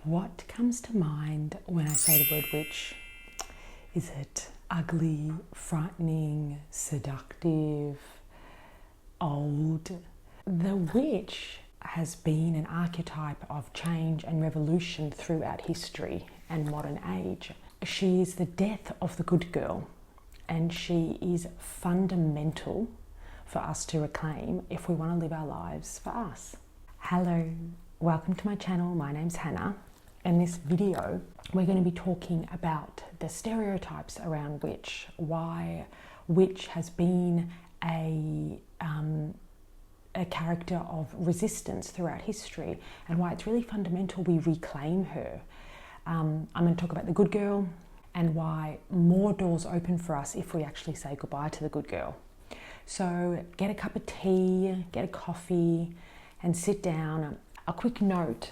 What comes to mind when I say the word witch? Is it ugly, frightening, seductive, old? The witch has been an archetype of change and revolution throughout history and modern age. She is the death of the good girl, and she is fundamental for us to reclaim if we want to live our lives for us. Hello, welcome to my channel. My name's Hannah. In this video, we're going to be talking about the stereotypes around witch, why witch has been a character of resistance throughout history, and why it's really fundamental we reclaim her. I'm going to talk about the good girl and why more doors open for us if we actually say goodbye to the good girl. So get a cup of tea, get a coffee, and sit down. A quick note.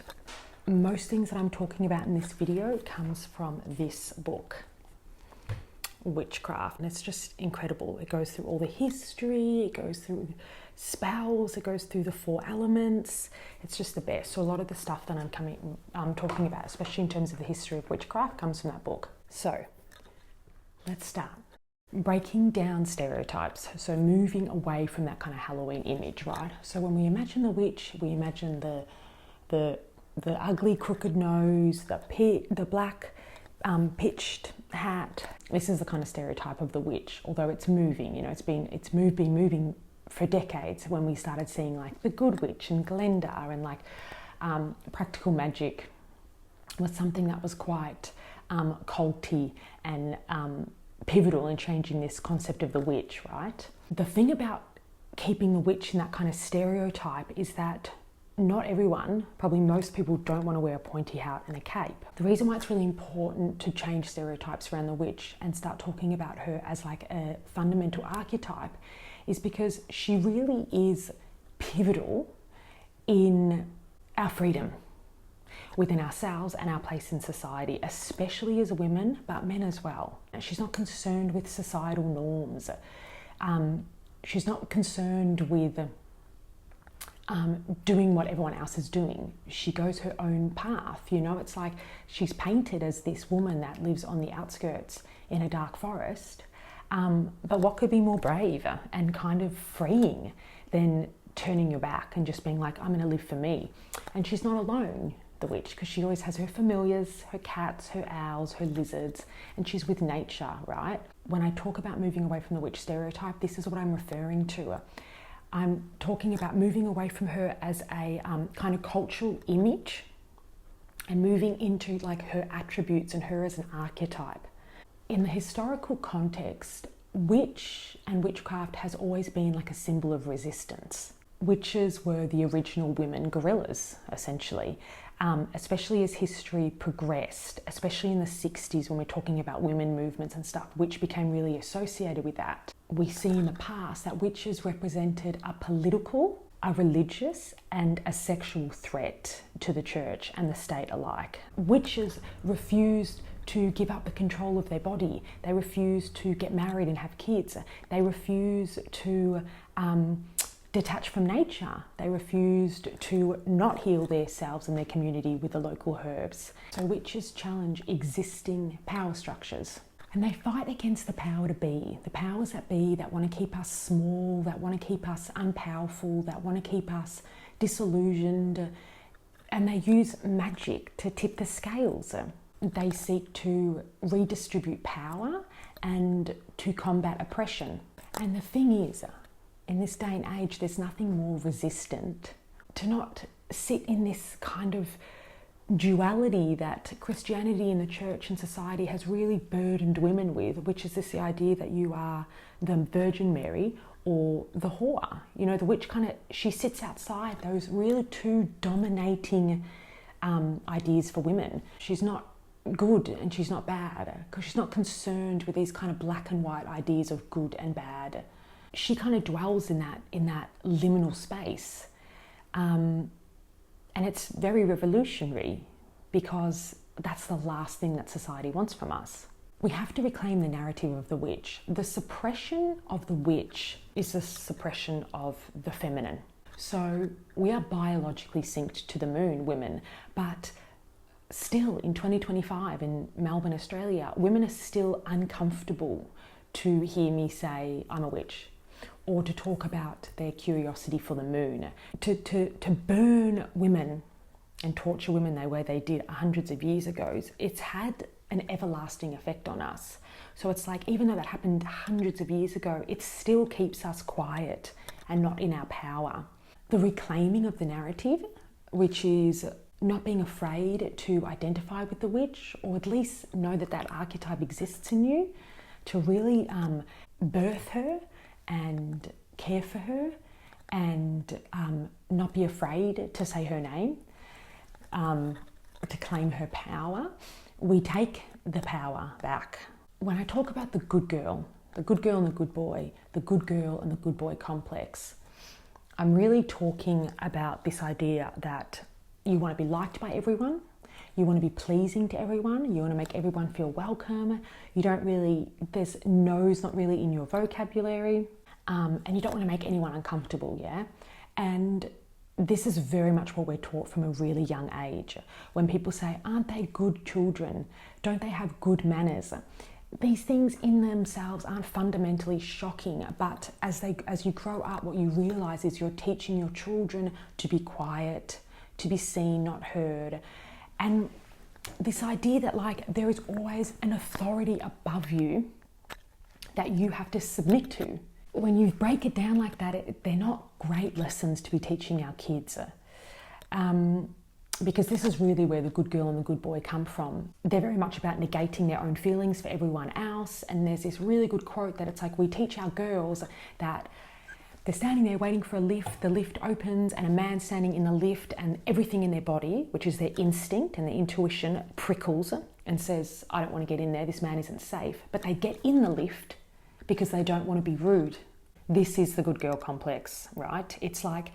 Most things that I'm talking about in this video comes from this book, Witchcraft, and it's just incredible. It goes through all the history, it goes through spells, it goes through the 4 elements. It's just the best. So a lot of the stuff that I'm talking about, especially in terms of the history of witchcraft, comes from that book. So let's start. Breaking down stereotypes, so moving away from that kind of Halloween image, right? So when we imagine the witch, we imagine the ugly crooked nose, the black pitched hat. This is the kind of stereotype of the witch, although it's moving, you know, it's been moving for decades. When we started seeing like the good witch and Glenda and like practical magic was something that was quite culty and pivotal in changing this concept of the witch, right? The thing about keeping the witch in that kind of stereotype is that not everyone, probably most people, don't want to wear a pointy hat and a cape. The reason why it's really important to change stereotypes around the witch and start talking about her as like a fundamental archetype is because she really is pivotal in our freedom within ourselves and our place in society, especially as women, but men as well. She's not concerned with societal norms. She's not concerned with doing what everyone else is doing. She goes her own path. You know, it's like she's painted as this woman that lives on the outskirts in a dark forest. But what could be more brave and kind of freeing than turning your back and just being like, I'm going to live for me? And she's not alone, the witch, because she always has her familiars, her cats, her owls, her lizards, and she's with nature, right? When I talk about moving away from the witch stereotype, this is what I'm referring to. I'm talking about moving away from her as a kind of cultural image and moving into like her attributes and her as an archetype. In the historical context, witch and witchcraft has always been like a symbol of resistance. Witches were the original women guerrillas, essentially, especially as history progressed, especially in the 60s when we're talking about women movements and stuff, witch became really associated with that. We see in the past that witches represented a political, a religious, and a sexual threat to the church and the state alike. Witches refused to give up the control of their body. They refused to get married and have kids. They refused to detach from nature. They refused to not heal themselves and their community with the local herbs. So witches challenge existing power structures. And they fight against the power to be, the powers that be that want to keep us small, that want to keep us unpowerful, that want to keep us disillusioned. And they use magic to tip the scales. They seek to redistribute power and to combat oppression. And the thing is, in this day and age, there's nothing more resistant to not sit in this kind of duality that Christianity and the church and society has really burdened women with, which is this the idea that you are the Virgin Mary or the whore. You know, the witch she sits outside those really 2 dominating ideas for women. She's not good and she's not bad, because she's not concerned with these kind of black and white ideas of good and bad. She kind of dwells in that liminal space. And it's very revolutionary because that's the last thing that society wants from us. We have to reclaim the narrative of the witch. The suppression of the witch is the suppression of the feminine. So we are biologically synced to the moon, women, but still in 2025 in Melbourne, Australia, women are still uncomfortable to hear me say I'm a witch, or to talk about their curiosity for the moon, to burn women and torture women the way they did hundreds of years ago. It's had an everlasting effect on us. So it's like, even though that happened hundreds of years ago, it still keeps us quiet and not in our power. The reclaiming of the narrative, which is not being afraid to identify with the witch, or at least know that that archetype exists in you, to really birth her and care for her, and not be afraid to say her name, to claim her power. We take the power back. When I talk about the good girl and the good boy, the good girl and the good boy complex, I'm really talking about this idea that you want to be liked by everyone, you want to be pleasing to everyone, you want to make everyone feel welcome, there's no's not really in your vocabulary, and you don't want to make anyone uncomfortable, yeah? And this is very much what we're taught from a really young age. When people say, aren't they good children? Don't they have good manners? These things in themselves aren't fundamentally shocking, but as you grow up, what you realize is you're teaching your children to be quiet, to be seen, not heard. And this idea that like there is always an authority above you that you have to submit to. When you break it down like that, they're not great lessons to be teaching our kids. Because this is really where the good girl and the good boy come from. They're very much about negating their own feelings for everyone else. And there's this really good quote that it's like, we teach our girls that they're standing there waiting for a lift, the lift opens and a man standing in the lift, and everything in their body, which is their instinct and their intuition, prickles and says, I don't want to get in there, this man isn't safe. But they get in the lift because they don't want to be rude. This is the good girl complex, right? It's like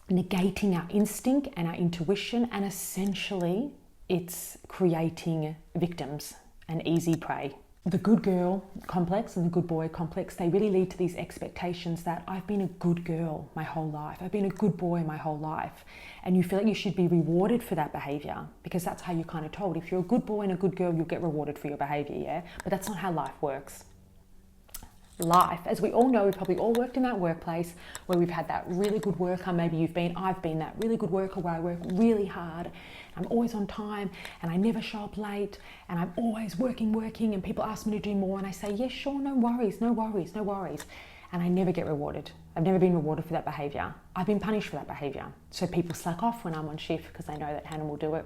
negating our instinct and our intuition, and essentially it's creating victims and easy prey. The good girl complex and the good boy complex, they really lead to these expectations that I've been a good girl my whole life, I've been a good boy my whole life, and you feel like you should be rewarded for that behavior because that's how you're kind of told. If you're a good boy and a good girl, you'll get rewarded for your behavior, yeah? But that's not how life works. Life, as we all know, we've probably all worked in that workplace where we've had that really good worker. Maybe I've been that really good worker where I work really hard, I'm always on time and I never show up late, and I'm always working, and people ask me to do more and I say, yes, sure, no worries. And I never get rewarded. I've never been rewarded for that behavior. I've been punished for that behavior. So people slack off when I'm on shift because they know that Hannah will do it.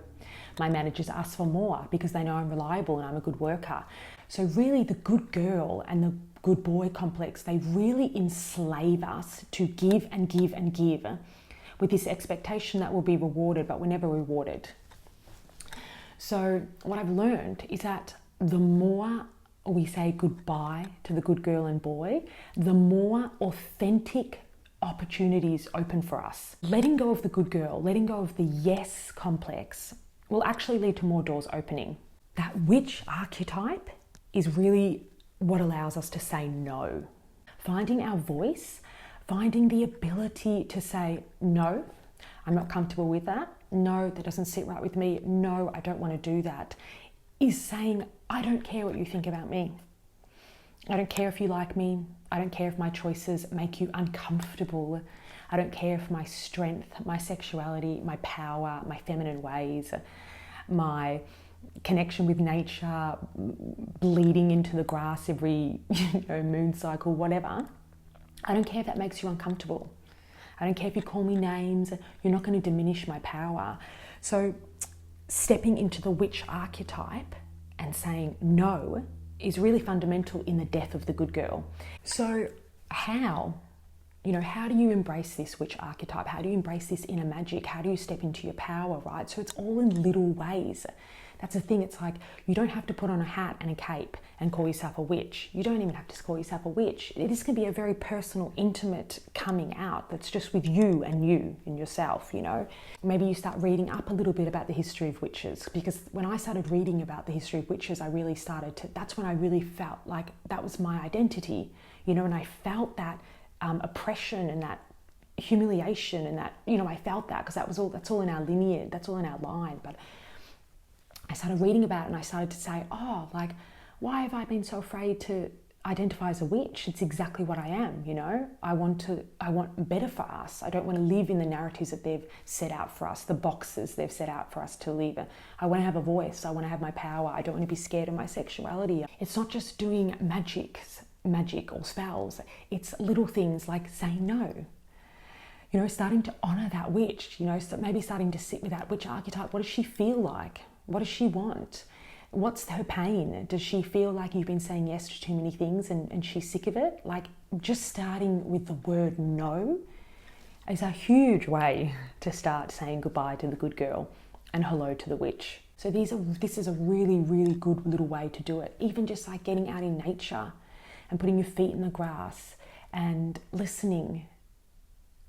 My managers ask for more because they know I'm reliable and I'm a good worker. So really the good girl and the good boy complex, they really enslave us to give and give and give with this expectation that we'll be rewarded, but we're never rewarded. So what I've learned is that the more we say goodbye to the good girl and boy, the more authentic opportunities open for us. Letting go of the good girl, letting go of the yes complex will actually lead to more doors opening. That witch archetype is really what allows us to say no. Finding our voice, finding the ability to say, no, I'm not comfortable with that. No, that doesn't sit right with me. No, I don't want to do that. Is saying, I don't care what you think about me. I don't care if you like me. I don't care if my choices make you uncomfortable. I don't care if my strength, my sexuality, my power, my feminine ways, my connection with nature, bleeding into the grass every moon cycle, whatever. I don't care if that makes you uncomfortable. I don't care if you call me names. You're not going to diminish my power. So stepping into the witch archetype and saying no is really fundamental in the death of the good girl. So how do you embrace this witch archetype? How do you embrace this inner magic? How do you step into your power, right? So it's all in little ways. That's the thing. It's like you don't have to put on a hat and a cape and call yourself a witch. You don't even have to call yourself a witch. This can be a very personal, intimate coming out that's just with you and yourself, Maybe you start reading up a little bit about the history of witches, because when I started reading about the history of witches, that's when I really felt like that was my identity, and I felt that oppression and that humiliation and that, I felt that because that's all in our lineage, that's all in our line. But started reading about it, and I started to say, oh, like, why have I been so afraid to identify as a witch? It's exactly what I am, you know. I want better for us. I don't want to live in the narratives that they've set out for us, the boxes they've set out for us to live. I want to have a voice. I want to have my power. I don't want to be scared of my sexuality. It's not just doing magic or spells. It's little things like saying no. You know, starting to honor that witch, you know, so maybe starting to sit with that witch archetype. What does she feel like? What does she want? What's her pain? Does she feel like you've been saying yes to too many things and she's sick of it? Like, just starting with the word no is a huge way to start saying goodbye to the good girl and hello to the witch. So this is a really, really good little way to do it. Even just like getting out in nature and putting your feet in the grass and listening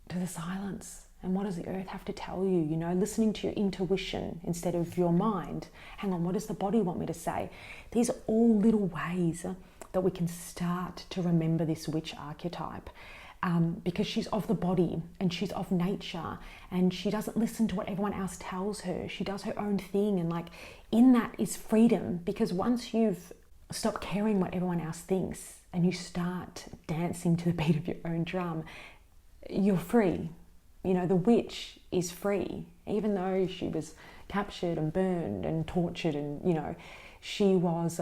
to the silence. And what does the earth have to tell you? You know, listening to your intuition instead of your mind. Hang on, what does the body want me to say? These are all little ways that we can start to remember this witch archetype, because she's of the body and she's of nature, and she doesn't listen to what everyone else tells her. She does her own thing, and like in that is freedom, because once you've stopped caring what everyone else thinks and you start dancing to the beat of your own drum, you're free. You know, the witch is free, even though she was captured and burned and tortured, and, you know, she was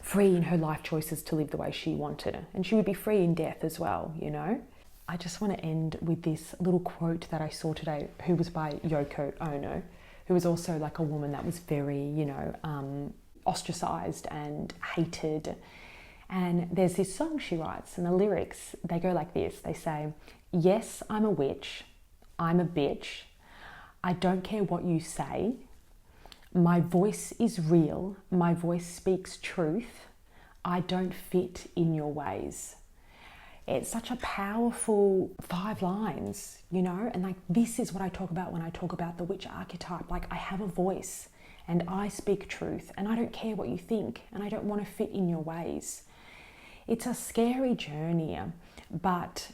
free in her life choices to live the way she wanted. And she would be free in death as well, you know. I just want to end with this little quote that I saw today, who was by Yoko Ono, who was also like a woman that was very, you know, ostracized and hated. And there's this song she writes, and the lyrics, they go like this. They say, yes, I'm a witch. I'm a bitch. I don't care what you say. My voice is real. My voice speaks truth. I don't fit in your ways. It's such a powerful 5 lines, you know, and like this is what I talk about when I talk about the witch archetype. Like, I have a voice and I speak truth, and I don't care what you think, and I don't want to fit in your ways. It's a scary journey, but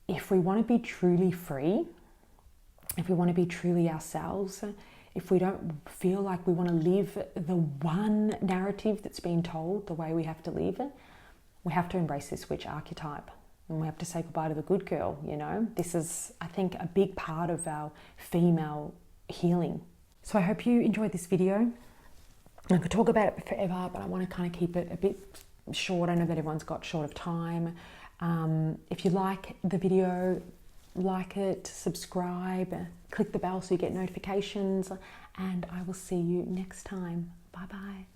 if we want to be truly free, if we want to be truly ourselves, if we don't feel like we want to live the one narrative that's been told the way we have to live, we have to embrace this witch archetype, and we have to say goodbye to the good girl, you know. This is, I think, a big part of our female healing. So I hope you enjoyed this video. I could talk about it forever, but I want to kind of keep it a bit short. I know that everyone's got short of time. If you like the video, like it, subscribe, click the bell so you get notifications, and I will see you next time. Bye bye.